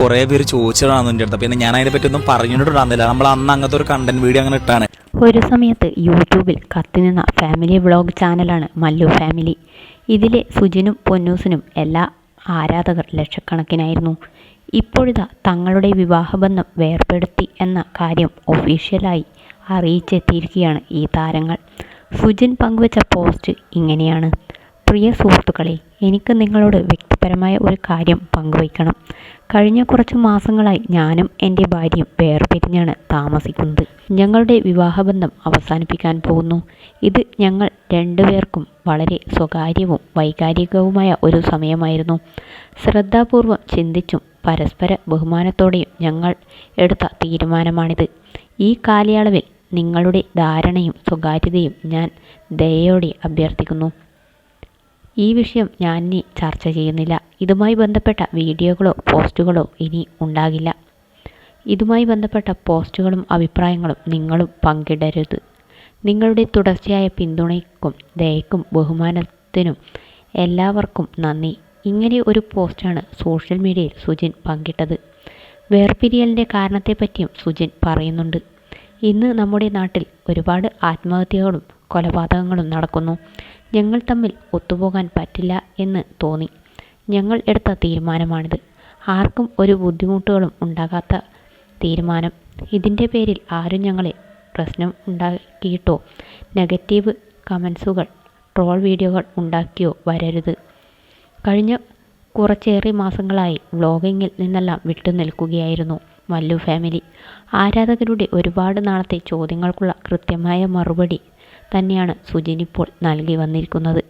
കുറേ പേര് ചോദിച്ചതാണ് എൻ്റെ അടുത്ത്. പിന്നെ ഞാൻ അതിനെ പറ്റിയൊന്നും പറഞ്ഞിട്ടുണ്ടായിരുന്നില്ല. നമ്മൾ അന്ന് അങ്ങനത്തെ ഒരു കണ്ടന്റ് വീഡിയോ അങ്ങനെ ഇട്ടാണ്. ഒരു സമയത്ത് യൂട്യൂബിൽ കത്തിനിന്ന ഫാമിലി വ്ളോഗ് ചാനലാണ് മല്ലു ഫാമിലി. ഇതിലെ സുജിനും പൊന്നൂസിനും എല്ലാ ആരാധകർ ലക്ഷക്കണക്കിനായിരുന്നു. ഇപ്പോഴിതാ തങ്ങളുടെ വിവാഹബന്ധം വേർപെടുത്തി എന്ന കാര്യം ഒഫീഷ്യലായി അറിയിച്ചെത്തിയിരിക്കുകയാണ് ഈ താരങ്ങൾ. സുജിൻ പങ്കുവച്ച പോസ്റ്റ് ഇങ്ങനെയാണ്: പ്രിയ സുഹൃത്തുക്കളെ, എനിക്ക് നിങ്ങളോട് വ്യക്തിപരമായ ഒരു കാര്യം പങ്കുവയ്ക്കണം. കഴിഞ്ഞ കുറച്ച് മാസങ്ങളായി ഞാനും എൻ്റെ ഭാര്യയും വേർപിരിഞ്ഞാണ് താമസിക്കുന്നത്. ഞങ്ങളുടെ വിവാഹബന്ധം അവസാനിപ്പിക്കാൻ പോകുന്നു. ഇത് ഞങ്ങൾ രണ്ടുപേർക്കും വളരെ സ്വകാര്യവും വൈകാരികവുമായ ഒരു സമയമായിരുന്നു. ശ്രദ്ധാപൂർവം ചിന്തിച്ചും പരസ്പര ബഹുമാനത്തോടെയും ഞങ്ങൾ എടുത്ത തീരുമാനമാണിത്. ഈ കാലയളവിൽ നിങ്ങളുടെ ധാരണയും സ്വകാര്യതയും ഞാൻ ദയയോടെ അഭ്യർത്ഥിക്കുന്നു. ഈ വിഷയം ഞാൻ ഇനി ചർച്ച ചെയ്യുന്നില്ല. ഇതുമായി ബന്ധപ്പെട്ട വീഡിയോകളോ പോസ്റ്റുകളോ ഇനി ഉണ്ടാകില്ല. ഇതുമായി ബന്ധപ്പെട്ട പോസ്റ്റുകളും അഭിപ്രായങ്ങളും നിങ്ങളും പങ്കിടരുത്. നിങ്ങളുടെ തുടർച്ചയായ പിന്തുണയ്ക്കും ദയയ്ക്കും ബഹുമാനത്തിനും എല്ലാവർക്കും നന്ദി. ഇങ്ങനെ ഒരു പോസ്റ്റാണ് സോഷ്യൽ മീഡിയയിൽ സുജിൻ പങ്കിട്ടത്. വേർപിരിയലിൻ്റെ കാരണത്തെപ്പറ്റിയും സുജിൻ പറയുന്നുണ്ട്. ഇന്ന് നമ്മുടെ നാട്ടിൽ ഒരുപാട് ആത്മഹത്യകളും കൊലപാതകങ്ങളും നടക്കുന്നു. ഞങ്ങൾ തമ്മിൽ ഒത്തുപോകാൻ പറ്റില്ല എന്ന് തോന്നി. ഞങ്ങൾ എടുത്ത തീരുമാനമാണിത്. ആർക്കും ഒരു ബുദ്ധിമുട്ടുകളും ഉണ്ടാകാത്ത തീരുമാനം. ഇതിൻ്റെ പേരിൽ ആരും ഞങ്ങളെ പ്രശ്നം ഉണ്ടാക്കിയിട്ടോ നെഗറ്റീവ് കമൻസുകൾ ട്രോൾ വീഡിയോകൾ ഉണ്ടാക്കിയോ വരരുത്. കഴിഞ്ഞ കുറച്ചേറെ മാസങ്ങളായി വ്ളോഗിങ്ങിൽ നിന്നെല്ലാം വിട്ടുനിൽക്കുകയായിരുന്നു മല്ലു ഫാമിലി. ആരാധകരുടെ ഒരുപാട് നാളത്തെ ചോദ്യങ്ങൾക്കുള്ള കൃത്യമായ മറുപടി തന്നെയാണ് സുജിൻ ഇപ്പോൾ നൽകി വന്നിരിക്കുന്നത്.